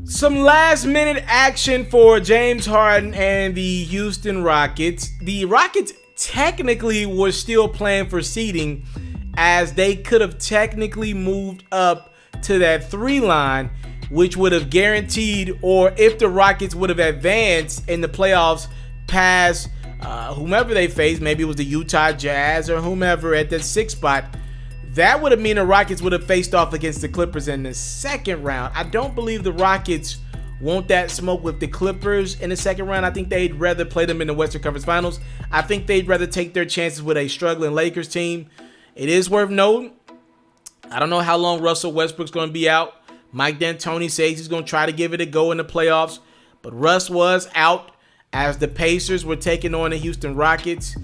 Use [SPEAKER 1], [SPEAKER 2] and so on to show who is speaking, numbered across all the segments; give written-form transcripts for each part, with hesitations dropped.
[SPEAKER 1] Some last minute action for James Harden and the Houston Rockets. The Rockets technically were still playing for seeding, as they could have technically moved up to that 3 line, which would have guaranteed, or if the Rockets would have advanced in the playoffs past whomever they faced, maybe it was the Utah Jazz or whomever at that 6th spot, that would have meant the Rockets would have faced off against the Clippers in the 2nd round. I don't believe the Rockets want that smoke with the Clippers in the 2nd round. I think they'd rather play them in the Western Conference Finals. I think they'd rather take their chances with a struggling Lakers team. It is worth noting, I don't know how long Russell Westbrook's going to be out. Mike D'Antoni says he's going to try to give it a go in the playoffs, but Russ was out as the Pacers were taking on the Houston Rockets.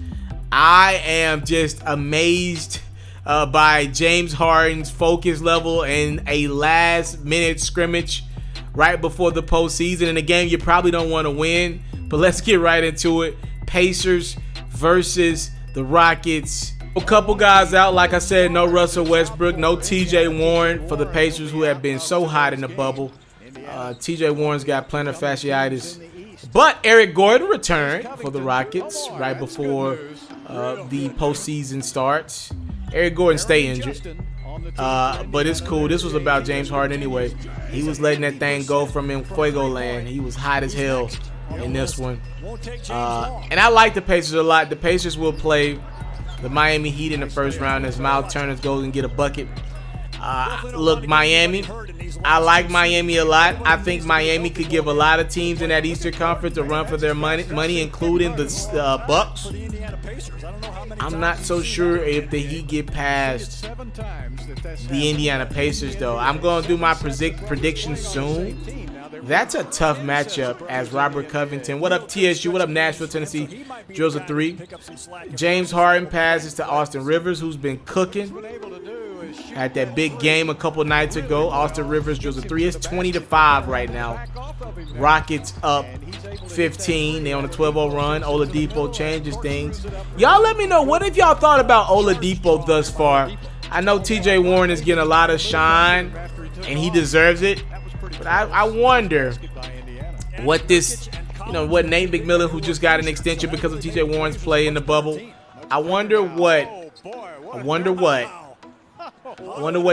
[SPEAKER 1] I am just amazed by James Harden's focus level in a last-minute scrimmage right before the postseason in a game you probably don't want to win. But let's get right into it. Pacers versus the Rockets. A couple guys out, like I said, no Russell Westbrook, no TJ Warren for the Pacers, who have been so hot in the bubble. TJ Warren's got plantar fasciitis. But Eric Gordon returned for the Rockets right before the postseason starts. Eric Gordon stay injured, but it's cool. This was about James Harden anyway. He was letting that thing go from in Fuego land. He was hot as hell in this one. And I like the Pacers a lot. The Pacers will play the Miami Heat in the 1st round as Miles Turner goes and get a bucket. Look, Miami, I like Miami a lot. I think Miami could give a lot of teams in that Eastern Conference a run for their money, including the Bucks. I'm not so sure if the Heat get past the Indiana Pacers, though. I'm going to do my prediction soon. That's a tough matchup as Robert Covington. What up, TSU? What up, Nashville, Tennessee? Drills a 3. James Harden passes to Austin Rivers, who's been cooking. Had that big game a couple nights ago. Austin Rivers drills a 3. It's 20-5 right now. Rockets up 15. They on a 12-0 run. Oladipo changes things. Y'all let me know, what have y'all thought about Oladipo thus far? I know TJ Warren is getting a lot of shine, and he deserves it. But I wonder what this, what Nate McMillan, who just got an extension because of TJ Warren's play in the bubble. I wonder what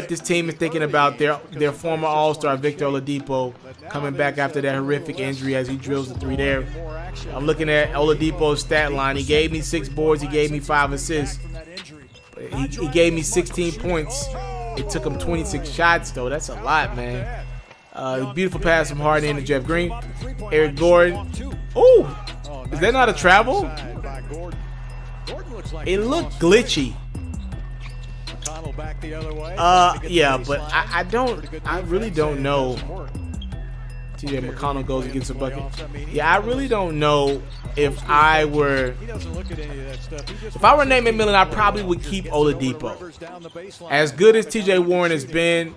[SPEAKER 1] this team is thinking about their former All-Star Victor Oladipo coming back after that horrific injury as he drills the 3 there. I'm looking at Oladipo's stat line. He gave me 6 boards. He gave me 5 assists. He gave me 16 points. It took him 26 shots, though. That's a lot, man. Beautiful pass from Harden into Jeff Green. Eric Gordon. Ooh, is that not a travel? It looked glitchy. Yeah, but I really don't know. TJ McConnell goes and gets a bucket. Yeah, I really don't know if I were Nate McMillan, I probably would keep Oladipo. As good as TJ Warren has been,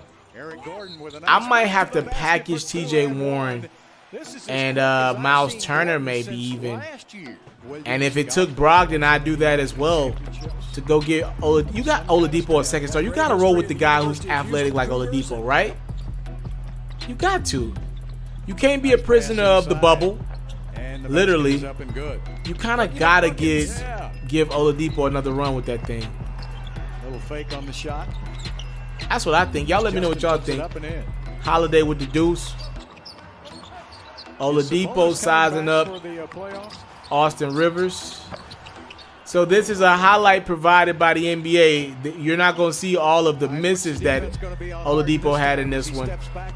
[SPEAKER 1] I might have to package TJ Warren and Miles Turner maybe even. And if it took Brogdon, I'd do that as well to go get Oladipo. You got Oladipo a 2nd star. You got to roll with the guy who's athletic like Oladipo, right? You got to. You can't be a prisoner of the bubble. Literally. You kind of got to give Oladipo another run with that thing.
[SPEAKER 2] Little fake on the shot.
[SPEAKER 1] That's what I think. Y'all let me know what y'all think. Holiday with the deuce. Oladipo sizing up Austin Rivers. So this is a highlight provided by the NBA. You're not going to see all of the misses that Oladipo had in this one.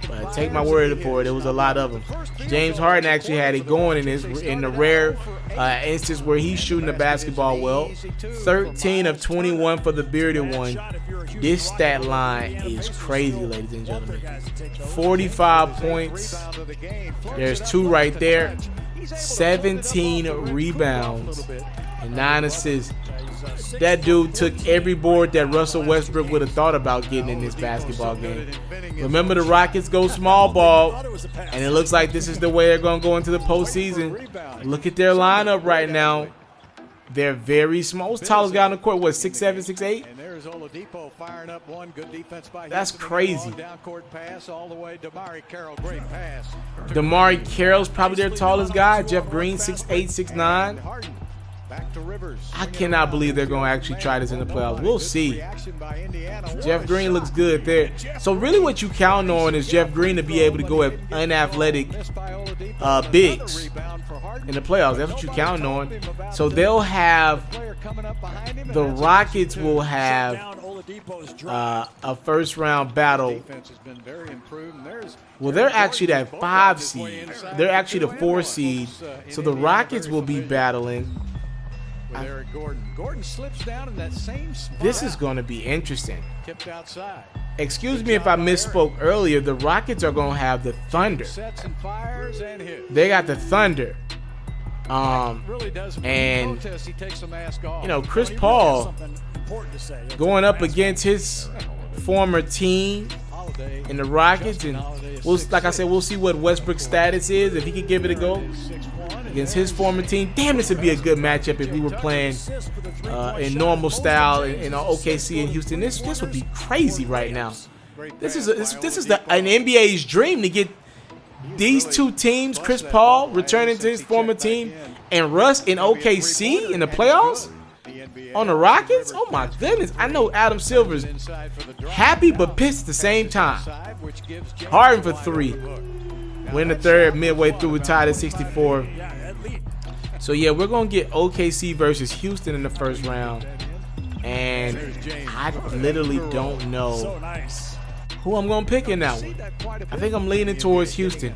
[SPEAKER 1] But take my word for it, it was a lot of them. James Harden actually had it going in the rare instance where he's shooting the basketball well. 13 of 21 for the bearded one. This stat line is crazy, ladies and gentlemen. 45 points. There's 2 right there. 17 rebounds and 9 assists. That dude took every board that Russell Westbrook would have thought about getting in this basketball game. Remember, the Rockets go small ball, and it looks like this is the way they're going to go into the postseason. Look at their lineup right now. They're very small. What's the tallest guy on the court? What, 6'7", 6'8"?
[SPEAKER 2] Here's Oladipo firing up one. Good defense by
[SPEAKER 1] That's
[SPEAKER 2] Houston.
[SPEAKER 1] crazy.
[SPEAKER 2] Down court pass all the way. DeMarre Carroll, great pass.
[SPEAKER 1] DeMarre Carroll's probably their tallest guy. Jeff Green, 6'8", 6'9".
[SPEAKER 2] Harden back to Rivers.
[SPEAKER 1] I cannot believe they're going to actually try this in the playoffs. We'll see. Jeff Green looks good there. So really what you count on is Jeff Green to be able to go at unathletic bigs in the playoffs. That's what you count on. So they'll have, the Rockets will have a first round battle. Well, they're actually that 5 seed. They're actually the 4 seed. So the Rockets will be battling.
[SPEAKER 2] Gordon slips down in that same spot.
[SPEAKER 1] This is going to be interesting.
[SPEAKER 2] Tipped outside.
[SPEAKER 1] Excuse me if I misspoke earlier. The Rockets are going to have the Thunder.
[SPEAKER 2] Sets and fires and hits.
[SPEAKER 1] They got the Thunder.
[SPEAKER 2] Really does.
[SPEAKER 1] And
[SPEAKER 2] Protest, he takes the mask off.
[SPEAKER 1] you know, Chris Paul going up against his former team in the Rockets, and we'll, like I said, we'll see what Westbrook's status is if he can give it a go against his former team. Damn, this would be a good matchup if we were playing in normal style in OKC and Houston. This would be crazy right now. This is an NBA's dream to get these two teams, Chris Paul returning to his former team, and Russ in OKC in the playoffs on the Rockets. Oh my goodness! I know Adam Silver's happy but pissed at the same time. Harden for 3. Win the third, midway through, we're tied at 64. So yeah, we're gonna get OKC versus Houston in the first round, and I literally don't know who I'm gonna pick in that one. I think I'm leaning towards Houston.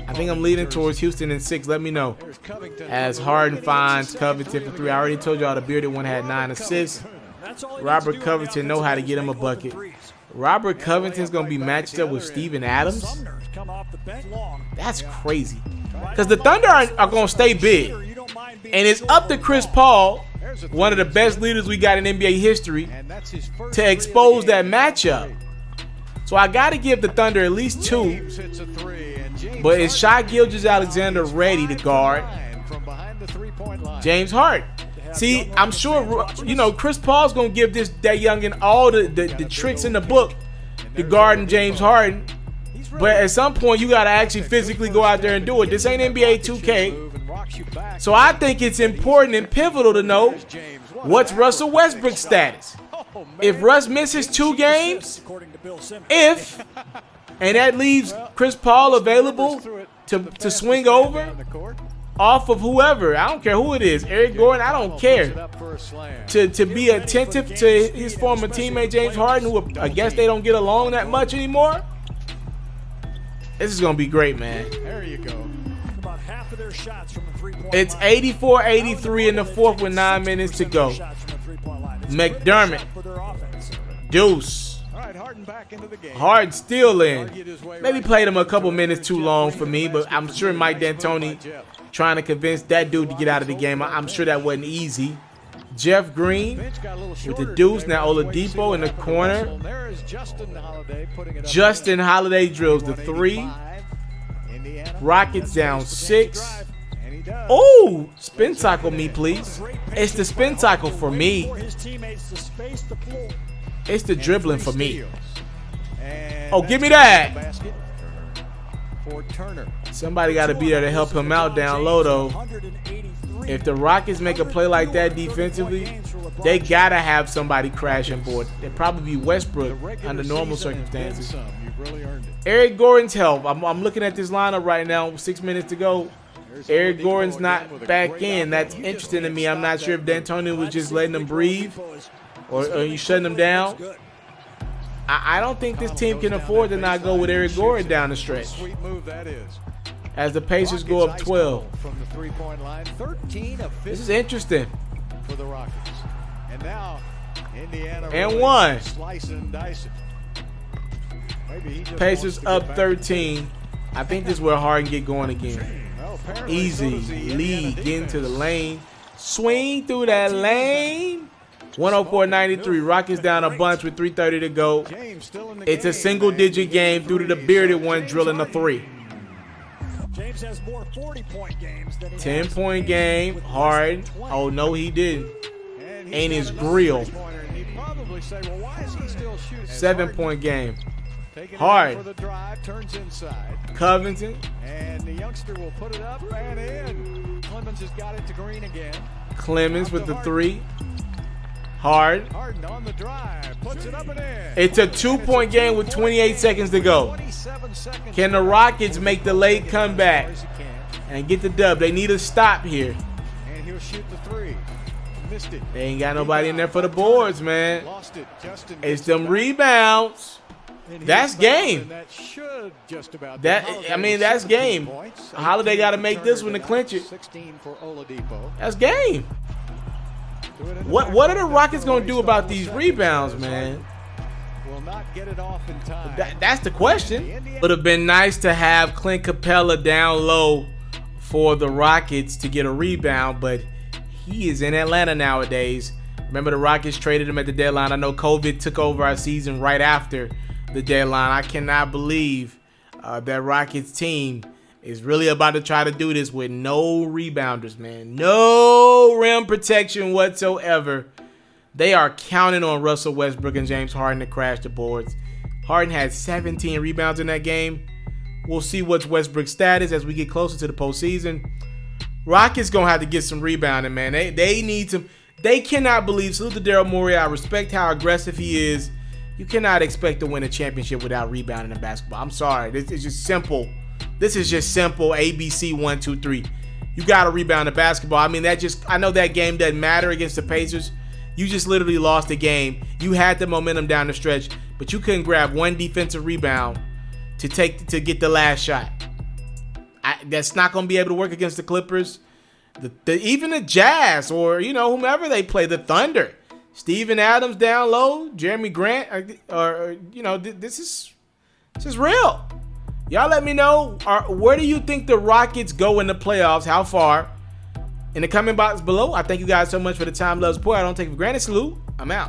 [SPEAKER 1] I think I'm leaning towards Houston in 6. Let me know. As Harden finds Covington for 3. I already told y'all the bearded one had 9 assists. Robert Covington know how to get him a bucket. Robert Covington's gonna be matched up with Steven Adams. That's crazy. Because the Thunder are gonna stay big. And it's up to Chris Paul, one of the best leaders we got in NBA history, to expose that matchup. So I got to give the Thunder at least 2. But is Shai Gilgeous-Alexander ready to guard James Harden? See, I'm sure, you know, Chris Paul's going to give that youngin all the tricks in the book to guarding James Harden. But at some point, you got to actually physically go out there and do it. This ain't NBA 2K. So I think it's important and pivotal to know what's Russell Westbrook's status. If Russ misses 2 games, and that leaves Chris Paul available to swing over off of whoever, I don't care who it is, Eric Gordon, I don't care, to be attentive to his former teammate James Harden, who I guess they don't get along that much anymore. This is going to be great, man.
[SPEAKER 2] There you go.
[SPEAKER 3] About half of their shots from the three-point
[SPEAKER 1] It's 84-83 in the 4th with 9 minutes to go. McDermott, Deuce. Harden still in. Maybe played him a couple minutes too long for me, but I'm sure Mike D'Antoni trying to convince that dude to get out of the game. I'm sure that wasn't easy. Jeff Green with the Deuce. Now Oladipo in the corner. Justin Holiday drills the 3. Rockets down 6. Oh, spin cycle me, please. It's the spin cycle for me. It's the dribbling for me. Oh, give me that. Somebody got to be there to help him out down low, though. If the Rockets make a play like that defensively, they got to have somebody crashing board. It'd probably be Westbrook under normal circumstances. Eric Gordon's help. I'm looking at this lineup right now, 6 minutes to go. Eric Gordon's not back in. That's interesting to me. I'm not sure if D'Antoni was just letting them breathe or you shutting them down. I don't think this team can afford to not go with Eric Gordon down the stretch. As the Pacers go up 12. This is interesting.
[SPEAKER 2] For the Rockets. And now Indiana
[SPEAKER 1] and 1.
[SPEAKER 2] Pacers
[SPEAKER 1] up 13. I think this is where Harden get going again. Easy lead, get into the lane, swing through that lane. 104-93. Rockets down a bunch with 3:30 to go. It's a single-digit game due to the bearded one drilling the 3.
[SPEAKER 3] James has more 40-point games than
[SPEAKER 1] 10-point game. Harden. Oh no, he didn't. And his grill.
[SPEAKER 3] probably say, well, why is he still shooting?
[SPEAKER 1] 7-point game.
[SPEAKER 3] Taking it
[SPEAKER 1] Harden.
[SPEAKER 3] in for the drive, turns inside.
[SPEAKER 1] Covington.
[SPEAKER 3] And the youngster will put it up and in. Clemens has got it to Green again.
[SPEAKER 1] Clemens with the 3. Harden.
[SPEAKER 3] Harden on the drive, puts it up and in.
[SPEAKER 1] It's a 2-point game with 28 seconds to go.
[SPEAKER 3] 27 seconds.
[SPEAKER 1] Can the Rockets make the late comeback and get the dub? They need a stop here.
[SPEAKER 3] And he'll shoot the 3. Missed it.
[SPEAKER 1] They ain't got nobody in there for the boards, man.
[SPEAKER 3] Lost it. Justin
[SPEAKER 1] It's them rebounds. That's game.
[SPEAKER 3] That should just about
[SPEAKER 1] That's game. Holiday got to make this one to clinch it.
[SPEAKER 3] 16 for Oladipo.
[SPEAKER 1] That's game. What are the Rockets going to do about these rebounds, man?
[SPEAKER 3] Will not get it off in time.
[SPEAKER 1] That's the question. Would have been nice to have Clint Capella down low for the Rockets to get a rebound, but he is in Atlanta nowadays. Remember, the Rockets traded him at the deadline. I know COVID took over our season right after the deadline. I cannot believe that Rockets team is really about to try to do this with no rebounders, man. No rim protection whatsoever. They are counting on Russell Westbrook and James Harden to crash the boards. Harden had 17 rebounds in that game. We'll see what's Westbrook's status as we get closer to the postseason. Rockets going to have to get some rebounding, man. They need some. They cannot believe. Salute to Daryl Morey. I respect how aggressive he is. You cannot expect to win a championship without rebounding in basketball. I'm sorry. This is just simple. This is just simple ABC 1, 2, 3. You got to rebound in basketball. I mean, I know that game doesn't matter against the Pacers. You just literally lost the game. You had the momentum down the stretch, but you couldn't grab one defensive rebound to get the last shot. That's not going to be able to work against the Clippers. Even the Jazz or, whomever they play, the Thunder. Steven Adams down low, Jeremy Grant, this is real. Y'all let me know, where do you think the Rockets go in the playoffs? How far? In the comment box below. I thank you guys so much for the time, love, support. I don't take it for granted. Salute. I'm out.